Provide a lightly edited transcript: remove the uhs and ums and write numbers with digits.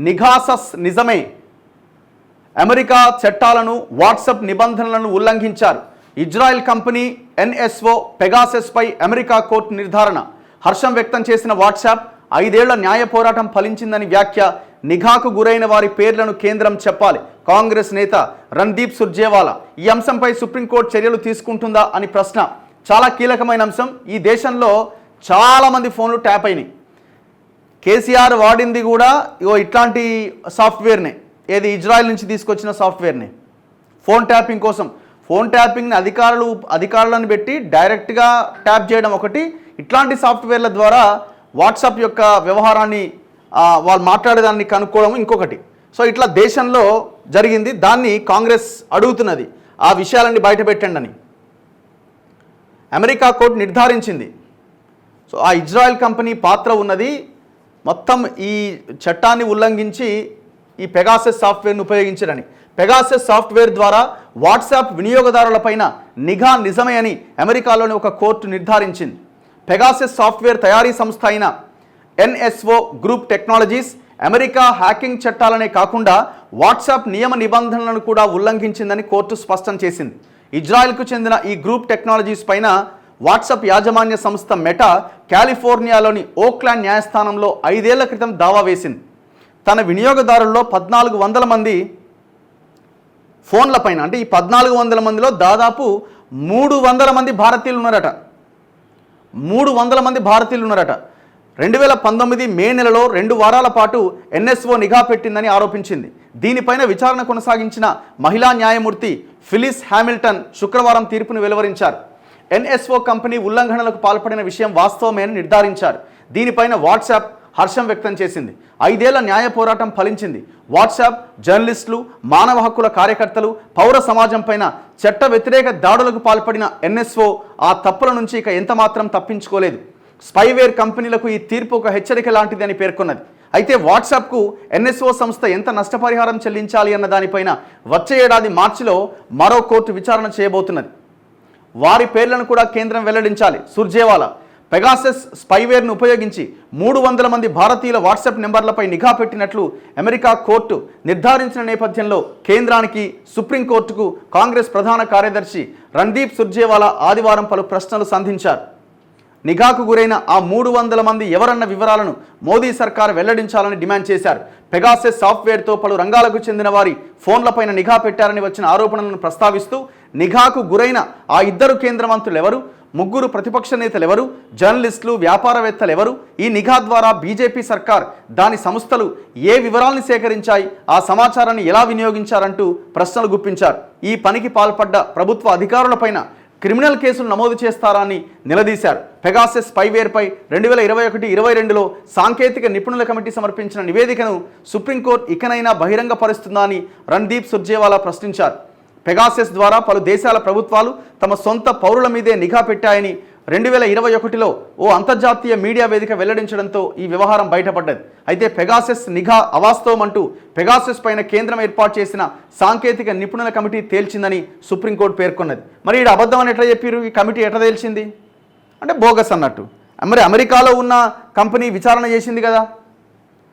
నిఘాసస్ నిజమే, అమెరికా చట్టాలను వాట్సాప్ నిబంధనలను ఉల్లంఘించారు. ఇజ్రాయెల్ కంపెనీ ఎన్ఎస్ఓ పెగాసస్ పై అమెరికా కోర్టు నిర్ధారణ. హర్షం వ్యక్తం చేసిన వాట్సాప్ 5 ఏళ్ల న్యాయ పోరాటం ఫలించిందని వ్యాఖ్య. నిఘాకు గురైన వారి పేర్లను కేంద్రం చెప్పాలి. కాంగ్రెస్ నేత రణ్దీప్ సుర్జేవాలా. ఈ అంశంపై సుప్రీంకోర్టు చర్యలు తీసుకుంటుందా అని ప్రశ్న. చాలా కీలకమైన అంశం. ఈ దేశంలో చాలామంది ఫోన్లు ట్యాప్ అయినాయి. కేసీఆర్ వాడింది కూడా ఇట్లాంటి సాఫ్ట్వేర్నే, ఏది ఇజ్రాయెల్ నుంచి తీసుకొచ్చిన సాఫ్ట్వేర్ని ఫోన్ ట్యాపింగ్ కోసం. ఫోన్ ట్యాపింగ్ని అధికారులను పెట్టి డైరెక్ట్గా ట్యాప్ చేయడం ఒకటి, ఇట్లాంటి సాఫ్ట్వేర్ల ద్వారా వాట్సాప్ యొక్క వ్యవహారాన్ని వాళ్ళు మాట్లాడేదాన్ని కనుక్కోవడం ఇంకొకటి. సో ఇట్లా దేశంలో జరిగింది. దాన్ని కాంగ్రెస్ అడుగుతున్నది ఆ విషయాలన్నీ బయటపెట్టండి అని. అమెరికా కోర్టు నిర్ధారించింది. సో ఆ ఇజ్రాయెల్ కంపెనీ పాత్ర ఉన్నది. మొత్తం ఈ చట్టాన్ని ఉల్లంఘించి ఈ పెగాసస్ సాఫ్ట్వేర్ను ఉపయోగించారని. పెగాసస్ సాఫ్ట్వేర్ ద్వారా వాట్సాప్ వినియోగదారులపైన నిఘా నిజమే అని అమెరికాలోని ఒక కోర్టు నిర్ధారించింది. పెగాసస్ సాఫ్ట్వేర్ తయారీ సంస్థ అయిన NSO group technologies America hacking చట్టాలనే కాకుండా వాట్సాప్ నియమ నిబంధనలను కూడా ఉల్లంఘించిందని కోర్టు స్పష్టం చేసింది. ఇజ్రాయెల్కు చెందిన ఈ గ్రూప్ టెక్నాలజీస్ పైన వాట్సాప్ యాజమాన్య సంస్థ మెటా కాలిఫోర్నియాలోని ఓక్లాండ్ న్యాయస్థానంలో 5 ఏళ్ల క్రితం దావా వేసింది. తన వినియోగదారుల్లో 1400 మంది ఫోన్లపైన, అంటే ఈ 1400 మందిలో దాదాపు 300 మంది భారతీయులు ఉన్నారట. 300 మంది భారతీయులు ఉన్నారట. 2019 మే నెలలో 2 వారాల పాటు ఎన్ఎస్ఓ నిఘా పెట్టిందని ఆరోపించింది. దీనిపైన విచారణ కొనసాగించిన మహిళా న్యాయమూర్తి ఫిలిస్ హామిల్టన్ శుక్రవారం తీర్పును వెలువరించారు. ఎన్ఎస్ఓ కంపెనీ ఉల్లంఘనలకు పాల్పడిన విషయం వాస్తవమే అని నిర్ధారించారు. దీనిపైన వాట్సాప్ హర్షం వ్యక్తం చేసింది. 5 ఏళ్ల న్యాయ పోరాటం ఫలించింది. వాట్సాప్ జర్నలిస్టులు, మానవ హక్కుల కార్యకర్తలు, పౌర సమాజం పైన చట్ట వ్యతిరేక దాడులకు పాల్పడిన ఎన్ఎస్ఓ ఆ తప్పుల నుంచి ఇక ఎంతమాత్రం తప్పించుకోలేదు. స్పైవేర్ కంపెనీలకు ఈ తీర్పు ఒక హెచ్చరిక లాంటిది అని పేర్కొన్నది. అయితే వాట్సాప్కు ఎన్ఎస్ఓ సంస్థ ఎంత నష్టపరిహారం చెల్లించాలి అన్న దానిపైన వచ్చే ఏడాది మార్చిలో మరో కోర్టు విచారణ చేయబోతున్నది. వారి పేర్లను కూడా కేంద్రం వెల్లడించాలి. సుర్జేవాలా పెగాసస్ స్పైవేర్ను ఉపయోగించి 300 మంది భారతీయుల వాట్సాప్ నెంబర్లపై నిఘా పెట్టినట్లు అమెరికా కోర్టు నిర్ధారించిన నేపథ్యంలో కేంద్రానికి, సుప్రీంకోర్టుకు కాంగ్రెస్ ప్రధాన కార్యదర్శి రణ్దీప్ సుర్జేవాలా ఆదివారం పలు ప్రశ్నలు సంధించారు. నిఘాకు గురైన ఆ 300 మంది ఎవరన్న వివరాలను మోదీ సర్కార్ వెల్లడించాలని డిమాండ్ చేశారు. పెగాసస్ సాఫ్ట్వేర్తో పలు రంగాలకు చెందిన వారి ఫోన్లపైన నిఘా పెట్టారని వచ్చిన ఆరోపణలను ప్రస్తావిస్తూ నిఘాకు గురైన ఆ 2 కేంద్ర మంత్రులు ఎవరు, 3 ప్రతిపక్ష నేతలు ఎవరు, జర్నలిస్టులు, వ్యాపారవేత్తలు ఎవరు, ఈ నిఘా ద్వారా బీజేపీ సర్కార్, దాని సంస్థలు ఏ వివరాలను సేకరించాయి, ఆ సమాచారాన్ని ఎలా వినియోగించారంటూ ప్రశ్నలు గుప్పించారు. ఈ పనికి పాల్పడ్డ ప్రభుత్వ అధికారులపైన క్రిమినల్ కేసులు నమోదు చేస్తారా అని నిలదీశారు. పెగాసస్ స్పైవేర్పై 2021-22లో సాంకేతిక నిపుణుల కమిటీ సమర్పించిన నివేదికను సుప్రీంకోర్టు ఇకనైనా బహిరంగపరుస్తుందా అని రణ్దీప్ సుర్జేవాలా ప్రశ్నించారు. పెగాసస్ ద్వారా పలు దేశాల ప్రభుత్వాలు తమ సొంత పౌరుల మీదే నిఘా పెట్టాయని 2021లో ఓ అంతర్జాతీయ మీడియా వేదిక వెల్లడించడంతో ఈ వ్యవహారం బయటపడ్డది. అయితే పెగాసస్ నిఘా అవాస్తవం అంటూ పెగాసస్ పైన కేంద్రం ఏర్పాటు చేసిన సాంకేతిక నిపుణుల కమిటీ తేల్చిందని సుప్రీంకోర్టు పేర్కొన్నది. మరి ఈ అబద్ధం అని ఎట్లా చెప్పారు? ఈ కమిటీ ఎట్లా తేల్చింది అంటే బోగస్ అన్నట్టు. మరి అమెరికాలో ఉన్న కంపెనీ విచారణ చేసింది కదా.